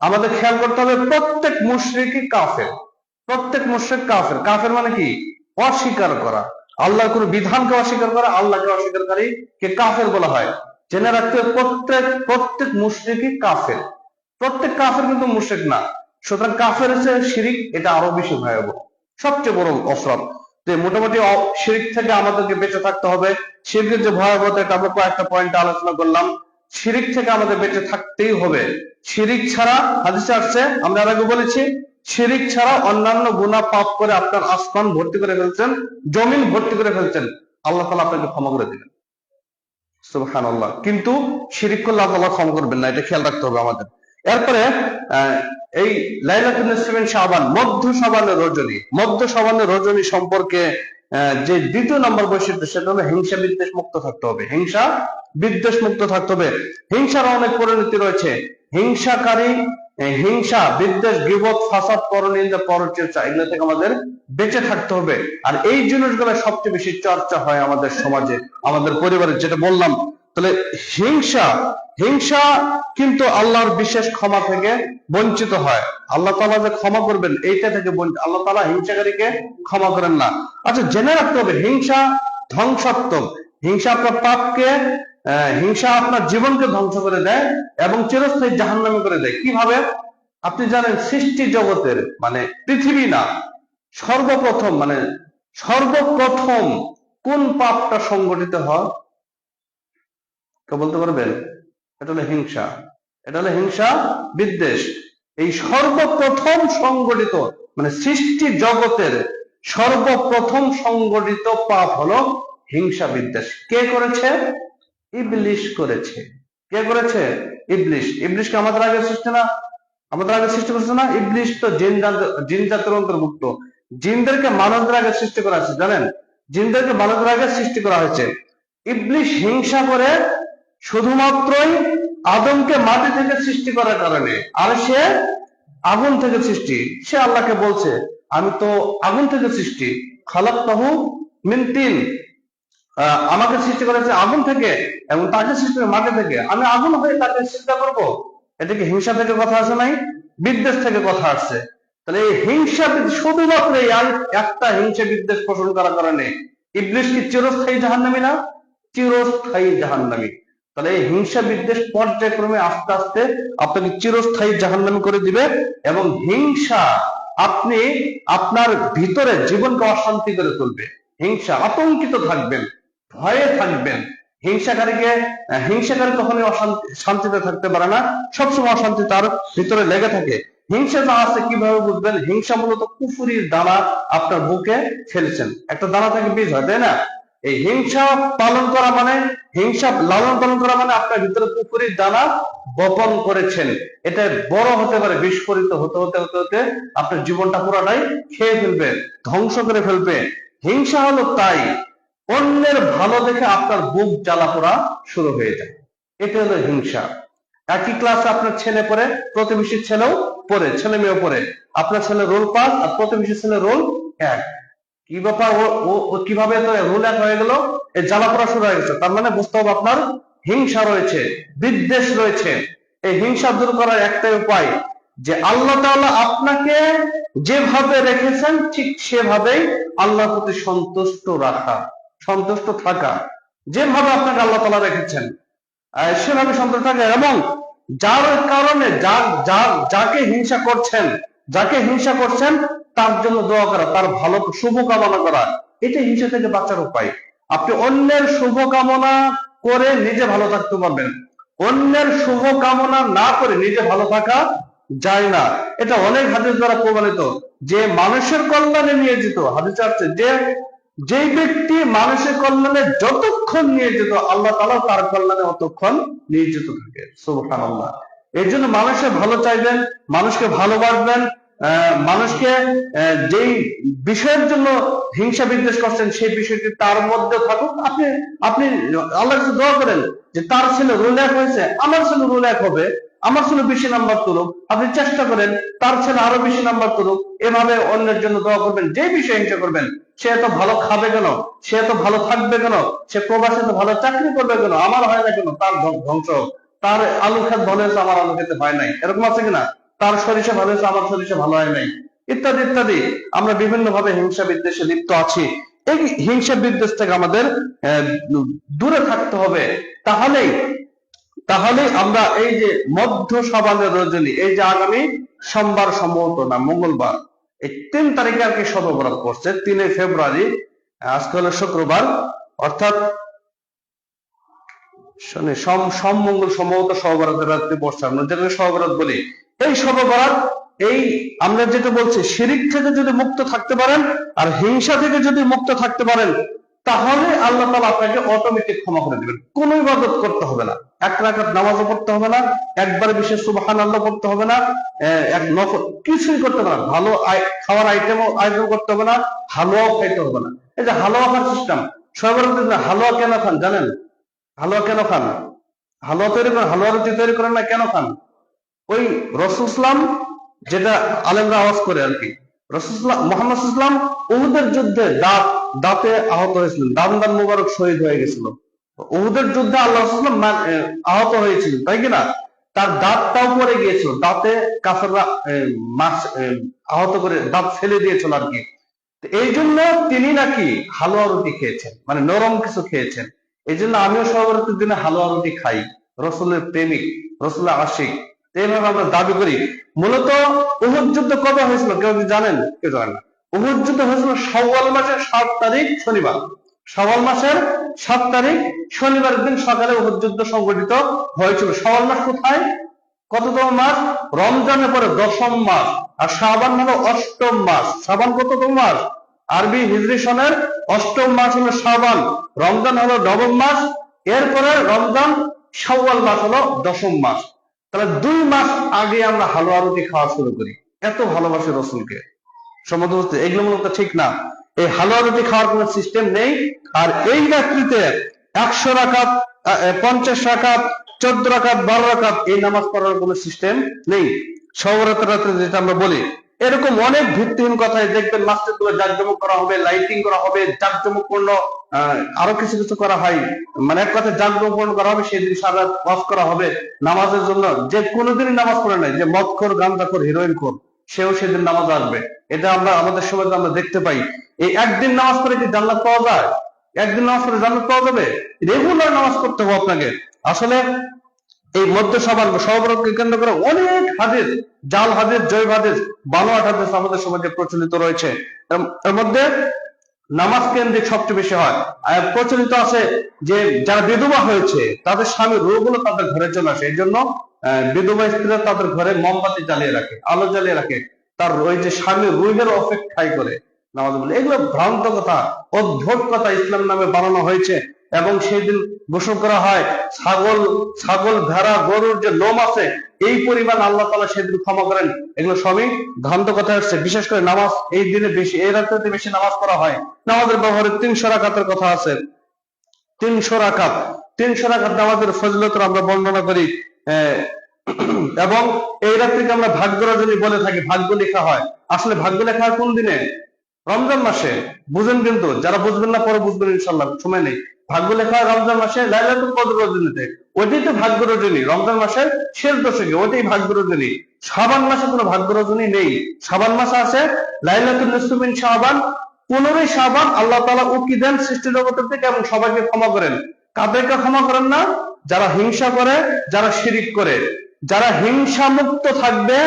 আমাদের খেয়াল করতে হবে, প্রত্যেক মুশরিকই কাফের। প্রত্যেক মুশরিক কাফের। কাফের মানে কি? অস্বীকার করা, আল্লাহর কোন বিধানকে অস্বীকার করা, আল্লাহকে অস্বীকারী কে কাফের বলা হয়। জেনে রাখতে হবে, প্রত্যেক মুশরিকই কাফের। প্রত্যেক কাফের কিন্তু মুশরিক না। সুতরাং কাফের হচ্ছে শিরিক, এটা আরো বেশি ভয়াবহ, সবচেয়ে বড় অপরাধ। যে মোটামুটি শিরিক থেকে আমাদেরকে বেঁচে থাকতে হবে। শিরকের যে ভয়াবহতা, এটা আমরা কয়েকটা পয়েন্টে আলোচনা করলাম। শিরিক থেকে আমাদের বেঁচে থাকতেই হবে। শিরিক ছাড়া, হাদিসে আসছে, আমরা এর আগে বলেছি, শিরিক ছাড়া অন্যান্য গুনাহ পাপ করে আপনার আসমান ভর্তি করে ফেলছেন, জমিন ভর্তি করে ফেলছেন, আল্লাহ তাআলা আপনাকে ক্ষমা করে দিবেন, সুবহানাল্লাহ। কিন্তু শিরিক করলে আল্লাহ ক্ষমা করবেন না, এটা খেয়াল রাখতে হবে আমাদের। এরপরে এই লাইলাতুন নিসফি মিন শাবান, মধ্য শাবানের রজনী সম্পর্কে যে 2 নম্বর বৈশিষ্ট্য, সেটা হলো হিংসা বিদ্বেষ মুক্ত থাকতে হবে। হিংসা বিদ্বেষ মুক্ত থাকতে হবে। হিংসার অনেক পরিণতি রয়েছে। হিংসা, বিদ্বেষ, গীবত, ফাসাদ, পরনিন্দা, পরচর্চা, এগুলো থেকে আমাদের বেঁচে থাকতে হবে। আর এই জিনিসগুলো সবচেয়ে বেশি চর্চা হয় আমাদের সমাজে, আমাদের পরিবারে, যেটা বললাম। তাহলে হিংসা কিন্তু আল্লাহর বিশেষ ক্ষমা থেকে বঞ্চিত হয়। আল্লাহ তাআলা যে ক্ষমা করবেন, এইটা থেকে আল্লাহ তাআলা হিংসাকারীকে ক্ষমা করেন না। আচ্ছা জেনে রাখতে হবে, হিংসা ধ্বংসাত্মক। হিংসা আপনার পাপকে, হিংসা আপনার জীবনকে ধ্বংস করে দেয় এবং চিরস্থায়ী জাহান্নামী করে দেয়। কিভাবে? আপনি জানেন, সৃষ্টি জগতের, মানে পৃথিবী না, সর্বপ্রথম কোন পাপটা সংগঠিত হয়? কে বলতে পারবেন? এটা হলো হিংসা, এটা হলো হিংসা বিদ্বেষ। এই সর্বপ্রথম সংগঠিত, মানে সৃষ্টি জগতের সর্বপ্রথম সংগঠিত পাপ হলো হিংসা বিদ্বেষ। কে করেছে? ইবলিশ করেছে। কে করেছে? ইবলিশ। ইবলিশকে আমাদের আগে সৃষ্টি করছে না? ইবলিশ তো জিন জাতের অন্তর্ভুক্ত। জিনদেরকে মানুষদের আগে সৃষ্টি করা হয়েছে, জানেন? জিনদেরকে মানুষদের আগে সৃষ্টি করা হয়েছে। ইবলিশ হিংসা করে শুধুমাত্রই আদমকে মাটি থেকে সৃষ্টি করার কারণে, আর সে আগুন থেকে সৃষ্টি। সে আল্লাহকে বলছে, আমি তো আগুন থেকে সৃষ্টি, খালাকতাহু মিন তিন, আমাকে সৃষ্টি করেছে আগুন থেকে এবং তাকে সৃষ্টি করে মাটি থেকে, আমি আগুন হয়ে তাকে চিন্তা করব। এটা কি হিংসা থেকে কথা আসে নাই? বিদ্বেষ থেকে কথা আসছে। তাহলে এই হিংসা, শুধুমাত্র এই একটা হিংসা বিদ্বেষ পোষণ করার কারণে ইবলিশ কি চিরস্থায়ী জাহান্নামী না? চিরস্থায়ী জাহান্নামী। তাহলে এই হিংসা বিদ্বেষ পর্যায়ক্রমে আস্তে আস্তে আপনাকে চিরস্থায়ী জাহান্নামী করে দিবে। এবং হিংসা আপনি আপনার ভিতরে জীবনকে অশান্তি করে তুলবে। হিংসা, আতঙ্কিত থাকবেন, ভয়ে থাকবেন। হিংসাকারী কখনোই শান্তিতে থাকতে পারে না, সবসময় অশান্তি তার ভিতরে লেগে থাকে। হিংসা যা আছে কিভাবে বুঝবেন? হিংসা মূলত কুফুরির দানা আপনার বুকে ফেলছেন। একটা দানা থেকে বীজ হয়, তাই না? এই হিংসা পালন করা মানে, হিংসা লালন পালন করা মানে আপনার ভিতরে পুকুরের দানা বপন করেছেন, এটা বড় হতে পারে, বিস্ফোরিত হতে হতে হতে হতে আপনার জীবনটা পুরাটাই খেয়ে ফেলবে, ধ্বংস করে ফেলবে। হিংসা হলো তাই, অন্যের ভালো দেখে আপনার বুক জ্বালা পোড়া শুরু হয়ে যায়, এটা হলো হিংসা। একই ক্লাসে আপনার ছেলে পড়ে, প্রতিবেশীর ছেলেও পড়ে, ছেলে মেয়েও পড়ে, আপনার ছেলে রোল 5 আর প্রতিবেশীর ছেলে রোল 1, কি ব্যাপার, ও কিভাবে রোল 1 হয়ে গেল, এই জ্বালা পোড়া শুরু হয়ে গেছে। তার মানে বুঝতে হবে আপনার হিংসা রয়েছে, বিদ্বেষ রয়েছে। এই হিংসা দূর করার একটাই উপায় যে আল্লাহ তাআলা আপনাকে যেভাবে রেখেছেন ঠিক সেভাবেই আল্লাহর প্রতি সন্তুষ্ট রাখা, সন্তুষ্ট থাকা। যেভাবে আপনাকে আল্লাহ তাআলা রেখেছেন সেভাবে সন্তুষ্ট থাকা, এবং যার কারণে যাকে হিংসা করছেন, যাকে হিংসা করছেন তার জন্য দোয়া করা, তার ভালো শুভ কামনা করা, এটা হিংসা থেকে বাঁচার উপায়। আপনি অন্যের শুভ কামনা করে নিজে ভালো থাকতে পারবেন, অন্যের শুভ কামনা না করে নিজে ভালো থাকা যায় না। এটা অনেক হাদিস দ্বারা প্রমাণিত যে মানুষের কল্যাণে নিয়োজিত, হাদিসে আছে যে যেই ব্যক্তি মানুষের কল্যাণে যতক্ষণ নিয়োজিত আল্লাহ তাআলা তার কল্যাণে অতক্ষণ নিয়োজিত থাকে। সুবহানাল্লাহ। এই জন্য মানুষের ভালো চাইবেন, মানুষকে ভালোবাসবেন, মানুষকে যেই বিষয়ের জন্য হিংসা বিদ্বেষ করছেন সেই বিষয়টি তার মধ্যে থাকুক। আপনি আপনি আল্লাহর কাছে দোয়া করেন যে তার ছেলে রোল 1 হয়েছে, আমার ছেলে রোল 1 হবে, আমার ছেলে বেশি নাম্বার তুলুক। আপনি চেষ্টা করেন তার ছেলে আরো বেশি নাম্বার তুলুক, এভাবে অন্যের জন্য দোয়া করবেন। যে বিষয়ে হিংসা করবেন, সে এত ভালো খাবে কেন, সে এত ভালো থাকবে কেন, সে প্রবাসে তো ভালো চাকরি করবে কেন, আমার হয় না কেন, তার ধ্বংস। তার আলু খেত ভালো হয়েছে, আমার আলু খেতে হয় নাই, এরকম আছে কিনা? তার সরিষা ভালো হয়েছে, আমার সরিষা ভালো হয় নাই, ইত্যাদি ইত্যাদি। আমরা বিভিন্ন ভাবে হিংসা বিদ্বেষে লিপ্ত আছি। এই হিংসা বিদ্বেষ থেকে আমাদের দূরে থাকতে হবে। তাহলেই আমরা এই যে মধ্য শাবানের রজনী, এই যে আগামী সোমবার সম্ভবত না মঙ্গলবার, এই 3 তারিখে আর কি শবে বরাত পড়ছে, 3 ফেব্রুয়ারি, আজকে হলো শুক্রবার, অর্থাৎ শনি সোম মঙ্গল সম্ভবত শবে বরাতের রাত্রি পড়ছে, আমরা যেটাকে শবে বরাত বলি। এই শবে বরাত, এই আমরা যেটা বলছি শিরিক থেকে যদি মুক্ত থাকতে পারেন আর হিংসা থেকে যদি মুক্ত থাকতে পারেন, তাহলে আল্লাহ তাআলা আপনাকে অটোমেটিক ক্ষমা করে দিবেন। কোনো ইবাদত করতে হবে না, 1 রাকাত নামাজও পড়তে হবে না, একবার বিশেষ সুবহানাল্লাহ পড়তে হবে না, এক নফল কিছুই করতে হবে না, ভালো খাওয়ার আইটেম করতে হবে না, হালুয়াও খাইতে হবে না। এই যে হালুয়া খাওয়ার সিস্টেম, শবে বরাতে হালুয়া কেন খান জানেন? হালুয়া কেন খান? হালুয়া তৈরি করেন, হালুয়া রুটি তৈরি করেন না, কেন খান? ওই রাসূল সাল্লাল্লাহু আলাইহি ওয়াসাল্লাম, যেটা আলেমরা আওয়াজ করে আর কি, রাসূল মুহাম্মদ সাল্লাল্লাহু আলাইহি ওয়াসাল্লাম উহুদের যুদ্ধে দাঁতে আহত হয়েছিলেন, দান মুবারক শহীদ হয়ে গেছিল। উহুদের যুদ্ধে আল্লাহ রাসূল আহত হয়েছিলেন, তাই কিনা? তার দাঁতটাও পড়ে গিয়েছিল, দাঁতে কাফেররা আহত করে দাঁত ফেলে দিয়েছিল আর কি। এই জন্য তিনি নাকি হালুয়া রুটি খেয়েছেন, মানে নরম কিছু খেয়েছেন। এই জন্য আমিও শবে বরাতের দিনে হালুয়া রুটি খাই, রসুলের প্রেমিক, রসুলের আশিক, এইভাবে আমরা দাবি করি। মূলত উহুদ যুদ্ধ কবে হয়েছিল কেউ কি জানেন? কেউ জানেন না। উহুদ যুদ্ধ হয়েছিল শাওয়াল মাসের 7 তারিখ শনিবার, শাওয়াল মাসের 7 তারিখ শনিবারের দিন সকালে উহুদ যুদ্ধ সংঘটিত হয়েছিল। শাওয়াল মাস কোথায়, কততম মাস? রমজানের পরে 10ম মাস, আর শাবান হলো 8ম মাস। শাবান কততম মাস? আরবি হিজরি সনের 8ম মাস হলো শাবান, রমজান হলো 9ম মাস, এরপরে রমজান শাওয়াল মাস হলো 10ম মাস। তাহলে 2 মাস আগে আমরা হালুয়া রুটি খাওয়া শুরু করি, এত ভালোবাসি রসুলকে। সমুদ্র এগুলো মূলত ঠিক না, এই হালুয়া রুটি খাওয়ার কোনো সিস্টেম নেই। আর এই রাত্রিতে 100 রাকাত, 50 রাকাত, 14 রাকাত, 12 রাকাত এই নামাজ পড়ার কোনো সিস্টেম নেই। শবে বরাতের রাত্রে যেটা আমরা বলি, এরকম অনেক ভিত্তিহীন কথাই দেখবেন মসজিদ গুলো জাঁকজমক করা হবে, লাইটিং করা হবে, জাঁকজমকপূর্ণ আরো কিছু কিছু করা হয়, মানে এক কথা জাঁকজমকপূর্ণ করা হবে, সেদিন সারা রাত ওয়াজ করা হবে নামাজের জন্য। যে কোনোদিনই নামাজ পড়ে নাই, যে মদখোর, গাঁজাখোর, হিরোইনখোর, সেও সেদিন নামাজ আসবে। এটা আমরা আমাদের সমাজে আমরা দেখতে পাই। এই একদিন নামাজ পড়ে কি জান্নাত পাওয়া যায়? একদিন নামাজ পড়ে জান্নাত পাওয়া যাবে? রেগুলার নামাজ পড়তে হবে আপনাকে। আসলে এই মধ্য শাবান শবে বরাতকে কেন্দ্র করে অনেক হাদিস, জাল হাদিস, জৈব হাদিস, বানোয়াট হাদিস আমাদের সমাজে প্রচলিত রয়েছে। এর মধ্যে নামাজ কেন্দ্রিক সবচেয়ে বেশি হয়। প্রচলিত আছে যে যারা বিধবা হয়েছে তাদের স্বামীর রূহগুলো তাদের ঘরে চলে আসে, এই জন্য বিধবা স্ত্রীরা তাদের ঘরে মোমবাতি জ্বালিয়ে রাখে, আলো জ্বালিয়ে রাখে, তার ওই যে স্বামীর রূহের অপেক্ষায় করে। নাউযুবিল্লাহ। এগুলো ভ্রান্ত কথা, অদ্ভুত কথা ইসলাম নামে বানানো হয়েছে। এবং সেই দিন গোসল করা হয়, ছাগল ভেড়া গরুর যে লোম আছে এই পরিমাণ আল্লাহ তাআলা সেদিন ক্ষমা করেন। এগুলো সবই ভ্রান্ত কথা আসছে। বিশেষ করে নামাজ এই দিনে বেশি, এই রাতে বেশি নামাজ পড়া হয়। নামাজের ব্যবহারে 300 রাকাতের কথা আছে। 300 রাকাত নামাজের ফজিলত আমরা বর্ণনা করি। এবং এই রাত্রিকে আমরা ভাগ্য রজনী বলে থাকি, ভাগ্য লেখা হয়। আসলে ভাগ্য লেখা হয় কোন দিনে? রমজান মাসে। বুঝেন কিন্তু, যারা বুঝবেন না পরে বুঝবেন ইনশাআল্লাহ, সময় নেই। ভাগ্য লেখা হয় রমজান মাসে লাইলাতুল কদর রজনীতে। ওইটাই তো ভাগ্য রজনী, রমজান মাসের শেষ দশকে, ওইটাই ভাগ্য রজনী। শাবান মাসে কোনো ভাগ্য রজনী নেই। শাবান মাসে আছে লাইলাতুল নিসফি মিন শাবান, 15ই শাবান আল্লাহ তাআলা উকি দেন সৃষ্টি জগতের থেকে এবং সবাইকে ক্ষমা করেন। কাদেরকে ক্ষমা করেন না? যারা হিংসা করে, যারা শিরিক করে। যারা হিংসা মুক্ত থাকবে,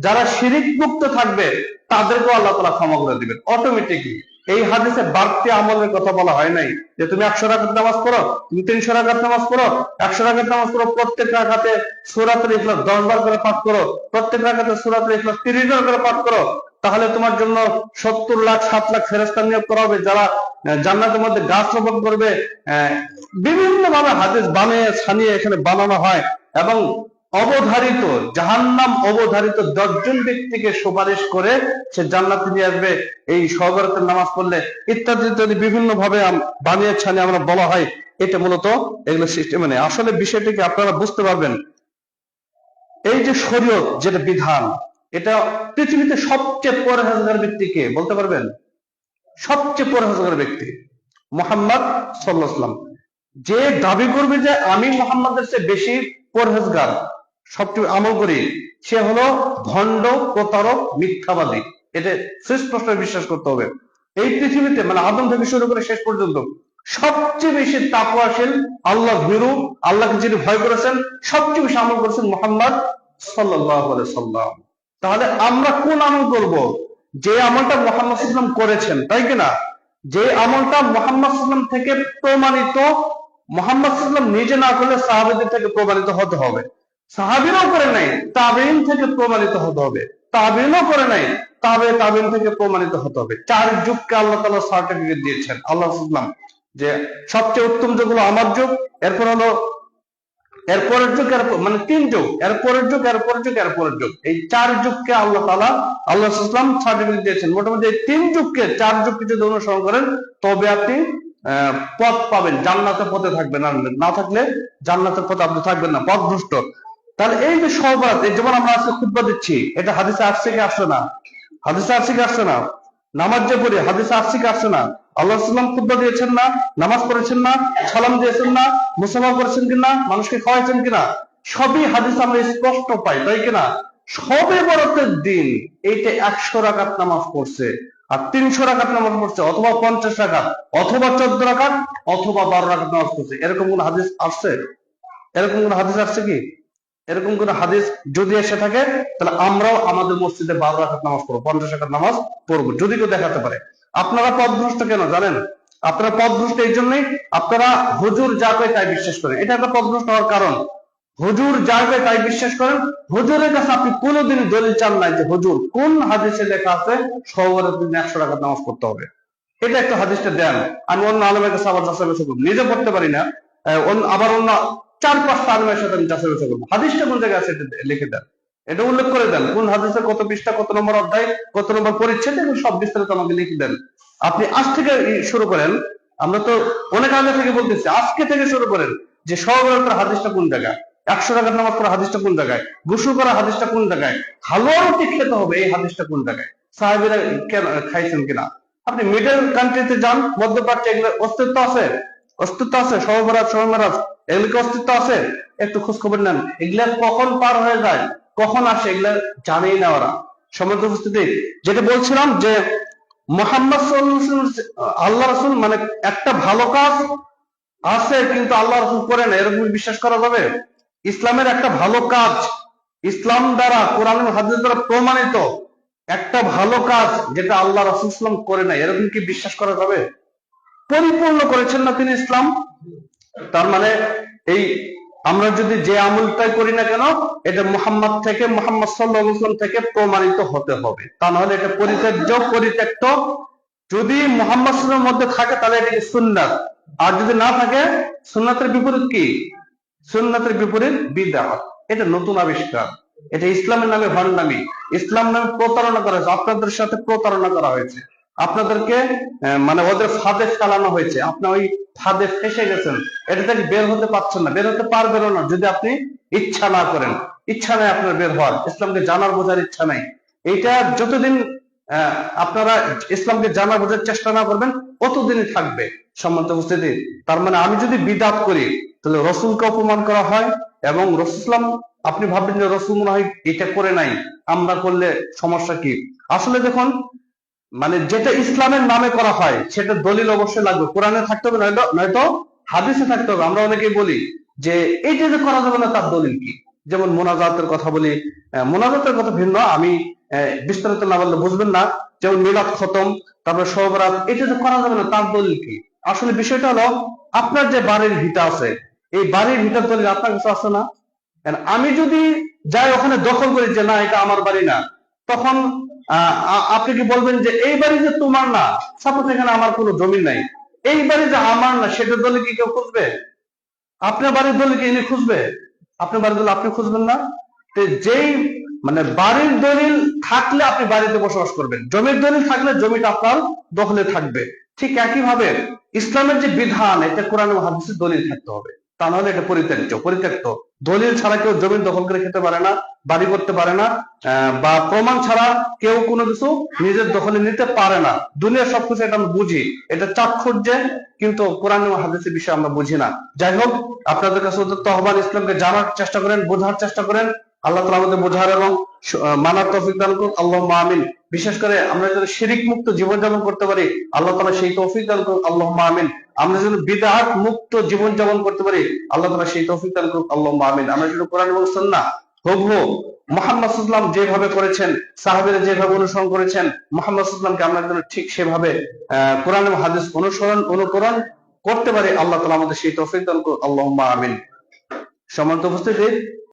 যারা শিরিক মুক্ত থাকবে, তাদেরকেও আল্লাহ তাআলা ক্ষমা করে দিবেন অটোমেটিকলি। এই হাদিসে বাড়তি আমলের কথা বলা হয় নাই যে তুমি 100 রাকাত নামাজ পড়ো, তুমি 300 রাকাত নামাজ পড়ো, 100 রাকাত নামাজ পড়ো, প্রত্যেক রাকাতে সূরাতুল ইখলাস 10 বার করে পাঠ করো, প্রত্যেক রাকাতে সূরাতুল ইখলাস 30 বার করে পাঠ করো, তাহলে তোমার জন্য 70 লাখ 7 লাখ ফেরেশতা নিয়োগ করা হবে যারা জান্নাতের মধ্যে গাছ রোপণ করবে। বিভিন্ন ভাবে হাদিস বানিয়ে ছানিয়ে এখানে বানানো হয়। এবং অবধারিত জাহান্নাম অবধারিত 10 জন ব্যক্তিকে সুপারিশ করে সে জান্নাতে নিয়ে আসবে এই সহবরাতের নামাজ পড়লে, ইত্যাদি ইত্যাদি বিভিন্ন ভাবে বানিয়ে ছানিয়ে আমরা বলা হয়। এটা মূলত এগুলো সিস্টেম। মানে আসলে বিষয়টিকে আপনারা বুঝতে পারবেন, এই যে শরীয়ত যেটা বিধান, এটা পৃথিবীতে সবচেয়ে পরহেজগার ব্যক্তিকে বলতে পারবেন? সবচেয়ে পরহেজগার ব্যক্তি মুহাম্মদ সাল্লাল্লাহু আলাইহি ওয়াসাল্লাম। যে দাবি করবে যে আমি মুহাম্মাদের চেয়ে বেশি পরহেজগার, সবচেয়ে আমল করি, সে হলো ভণ্ড, প্রতারক, মিথ্যাবাদী। এটা সুস্পষ্ট বিশ্বাস করতে হবে। এই পৃথিবীতে মানে আদম থেকে শুরু করে শেষ পর্যন্ত সবচেয়ে বেশি তাকওয়াশীল, আল্লাহ ভীরু, আল্লাহকে যিনি ভয় করেছেন, সবচেয়ে বেশি আমল করেছেন মুহাম্মদ সাল্লাল্লাহু আলাইহি সাল্লাম। তাহলে আমরা কোন আমল করব? যে আমলটা মুহাম্মদ সাল্লাল্লাহু আলাইহি সাল্লাম করেছেন, তাই কিনা? যে আমলটা মুহাম্মদ সাল্লাল্লাহু আলাইহি সাল্লাম থেকে প্রমাণিত, মুহাম্মদ সাল্লাল্লাহু আলাইহি সাল্লাম নিজে না করলে সাহাবীদের থেকে প্রমাণিত হতে হবে। সাহাবীরাও করে নাই, তাবেঈন থেকে প্রমাণিত হতে হবে। তাবেঈনও করে নাই, তাবেঈন থেকে প্রমাণিত হতে হবে। 4 যুগকে আল্লাহ তাআলা সার্টিফিকেট দিয়েছেন আল্লাহ সাল্লাম, যে সবচেয়ে উত্তম যুগ হলো আমার যুগ, এরপর হলো এরপরের যুগ, মানে 3 যুগ, এরপরের যুগ, এরপরের যুগ, এরপরের যুগ। এই 4 যুগকে আল্লাহ তাআলা আল্লাহ সাল্লাম সার্টিফিকেট দিয়েছেন। মোটামুটি এই 3 যুগকে, 4 যুগকে যদি অনুসরণ করেন তবে আপনি পথ পাবেন, জান্নাতের পথে থাকবেন। আর না থাকলে জান্নাতের পথে আপনি থাকবেন না, পথভ্রষ্ট। তাহলে এই যে সহবরাত, এই যেমন আমরা আজকে খুতবা দিচ্ছি, এটা হাদিসে আসছে কি আসছে না? হাদিসে আসছে কি আসছে না? নামাজ যে পড়ি, হাদিসে আসছে কি আসছে না? আল্লাহ সাল্লাম খুতবা দিয়েছেন না? নামাজ পড়েছেন না? সালাম দিয়েছেন না? মুসাফা করেছেন কিনা? মানুষকে খাওয়াইছেন কিনা? সবই হাদিস আমরা স্পষ্ট পাই, তাই কিনা? শবে বরাতের দিন এইটা 100 রাকাত নামাজ পড়ছে, আর 300 রাকাত নামাজ পড়ছে, অথবা 50 রাকাত, অথবা 14 রাকাত, অথবা 12 রাকাত নামাজ পড়ছে। এরকম কোন হাদিস আসছে? এরকম কোন হাদিস আসছে কি? এরকম কোন হাদিস যদি এসে থাকে তাহলে আমরাও আমাদের মসজিদে 12 রাকাত নামাজ পড়বো, 50 রাকাত নামাজ পড়বো, যদি কেউ দেখাতে পারে। আপনারা পথভ্রষ্ট কেন জানেন? আপনারা পথভ্রষ্ট এই জন্যই, আপনারা হুজুর যা কয় তাই বিশ্বাস করেন। এটা একটা পথভ্রষ্ট হওয়ার কারণ। হুজুর যা কয় তাই বিশ্বাস করেন। হুজুরের কাছে আপনি কোনোদিন দলিল চান নাই যে হুজুর কোন হাদিসে লেখা আছে সওয়ারের দিন 100 রাকাত নামাজ পড়তে হবে, এটা একটা হাদিসটা দেন। আমি অন্য আলেমের কাছে আবার যাচাই বাছাই করব, নিজে পড়তে পারি না, আবার অন্য 4-5টা আলেমের সাথে আমি যাচাই বাছাই করবো। হাদিসটা কোন জায়গায় আছে এটা লিখে দেন, এটা উল্লেখ করে দেন, কোন হাদিসের কত পৃষ্ঠা, কত নম্বর অধ্যায়, কত নম্বর পরিচ্ছেদ, এগুলো সব বিস্তারিত আমাকে লিখে দেন। আপনি আজ থেকে শুরু করেন, আমরা তো অনেক আগে থেকে বলতেছি, আজকে থেকে শুরু করেন যে সওয়ারের হাদিসটা কোন জায়গায়, 100 রাকাত নামাজ পড়া হাদিসটা কোন জায়গায়, গোসল করা হাদিসটা কোন জায়গায়, হালুয়া রুটি খেতে হবে এই হাদিসটা কোন জায়গায়, সাহাবীরা কেন খাইছেন কিনা। আপনি মিডল কান্ট্রিতে যান, মধ্যপ্রাচ্যে, এগুলো অস্তিত্ব আছে? অস্তিত্ব আছে? সহবরাত, সহমেরাজ, এগুলো অস্তিত্ব আছে? একটু খোঁজ খবর নেন। এগুলা কখন পার হয়ে যায়, কখন আসে, এগুলা জানেই না ওরা। সম্মানিত উপস্থিতি, যেটা বলছিলাম যে মুহাম্মদ সাল্লাল্লাহু আলাইহি ওয়াসাল্লাম আল্লাহ রাসূল, মানে একটা ভালো কাজ আছে কিন্তু আল্লাহ রাসূল করে না, এরকম বিশ্বাস করা যাবে? ইসলামের একটা ভালো কাজ, ইসলাম দ্বারা, কোরআন এবং হাদিস দ্বারা প্রমাণিত একটা ভালো কাজ যেটা আল্লাহ রাসূল সাল্লাল্লাহু আলাইহি ওয়াসাল্লাম করে না, এরকম কি বিশ্বাস করা যাবে? পরিপূর্ণ করেছেন না তিনি ইসলাম। তার মানে এই আমরা যদি যে আমলটাই করি না কেন, এটা মুহাম্মদ থেকে, মুহাম্মদ সাল্লাল্লাহু আলাইহি ওয়াসাল্লাম থেকে প্রমাণিত হতে হবে, তা না হলে এটা পরিত্যাজ্য, পরিত্যক্ত, যদি মুহাম্মদ সাল্লাল্লাহু আলাইহি ওয়াসাল্লামের মধ্যে থাকে তাহলে এটা কি সুন্নাত, আর যদি না থাকে সুন্নাতের বিপরীত কি? সুন্নাতের বিপরীত বিদআত। এটা নতুন আবিষ্কার, এটা ইসলামের নামে ভণ্ডামি, ইসলাম নামে প্রতারণা করা হয়েছে, আপনাদের সাথে প্রতারণা করা হয়েছে, আপনাদেরকে মানে ওদের ফাঁদে ফেলানো হয়েছে, আপনি ওই ফাঁদে ফেসে গেছেন, এটা থেকে বের হতে পারছেন না, বের হতে পারবেন না যদি আপনি ইচ্ছা না করেন। ইচ্ছা নাই আপনার বের হওয়ার, ইসলামকে জানার বোঝার ইচ্ছা নাই। এইটা যতদিন আপনারা ইসলামকে জানা বোঝার চেষ্টা না করবেন কতদিনই থাকবে। সম্মানিত উপস্থিতি, তার মানে আমি যদি বিদআত করি তাহলে রসুলকে অপমান করা হয়, এবং রসুলাম আপনি ভাববেন যে রসুল মনে হয় এটা করে নাই, আমরা করলে সমস্যা কি? আসলে দেখুন, মানে যেটা ইসলামের নামে করা হয় সেটা দলিল অবশ্যই লাগবে, কোরআনে থাকতে হবে, নয়তো হাদিসে থাকতে হবে। আমরা অনেকেই বলি যে এইটা যে করা যাবে না তার দলিল কি? যেমন মোনাজাতের কথা বলি, মোনাজাতের কথা ভিন্ন, আমি বিস্তারিত না বললে বুঝবেন না। যেমন মিলাদ খতম, তারপরে শবে বরাত, এটা যে করা যাবে না তার দলিল কি? আসলে বিষয়টা হলো আপনার যে বাড়ির ভিটা আছে, এই বাড়ির ভিটার দলিল আপনার কাছে আছে না? আমি যদি যাই ওখানে দখল করি যে না এটা আমার বাড়ি না, তখন আপনি কি বলবেন যে এই বাড়ি যে তোমার না? সাপোজ এখানে আমার কোনো জমি নাই, এই বাড়ি যে আমার না সেটার দলিল কি কেউ খুঁজবে? আপনার বাড়ির দলিল কি ইনি খুঁজবে? আপনার বাড়ির দলিল আপনি খুঁজবেন না? তো যেই মানে বাড়ির দলিল থাকলে আপনি বাড়িতে বসবাস করবেন, জমির দলিল থাকলে জমিটা আপনার দখলে থাকবে। ঠিক একই ভাবে ইসলামের যে বিধান, এটা কোরআন ও হাদিসের দলিল থাকতে হবে, তা নাহলে এটা পরিত্যক্ত। দলিল ছাড়া কেউ জমি দখল করে খেতে পারে না, বাড়ি করতে পারে না, বা প্রমাণ ছাড়া কেউ কোনো কিছু নিজের দখলে নিতে পারে না। দুনিয়ার সবকিছু এটা আমরা বুঝি, এটা চাক্ষুর্যে, কিন্তু কোরআন ও হাদিসের বিষয়ে আমরা বুঝি না। যাই হোক, আপনাদের কাছে উদ্যত আহ্বান, ইসলামকে জানার চেষ্টা করেন, বোঝার চেষ্টা করেন। আল্লাহ তাআলা আমাদের বোঝার এবং মানার তৌফিক দান করুন, আল্লাহুম্মা আমিন। বিশেষ করে আমরা যদি শিরিক মুক্ত জীবনযাপন করতে পারি, আল্লাহ তাআলা সেই তৌফিক দান করুন, আল্লাহুম্মা আমিন। আমরা যদি বিদআত মুক্ত জীবনযাপন করতে পারি, আল্লাহ তাআলা সেই তৌফিক দান করুন, আল্লাহুম্মা আমিন। আমরা যদি কোরআন এবং সুন্নাহ হুবহু মুহাম্মদ সাল্লাল্লাহু আলাইহি ওয়াসাল্লাম যেভাবে করেছেন, সাহাবীরা যেভাবে অনুসরণ করেছেন, মুহাম্মদ সাল্লাল্লাহু আলাইহি ওয়াসাল্লামকে আমরা যেন ঠিক সেভাবে কোরআন এবং হাদিস অনুকরণ করতে পারি, আল্লাহ তাআলা আমাদের সেই তৌফিক দান করুন, আল্লাহুম্মা আমিন। সম্মানিত উপস্থিতি,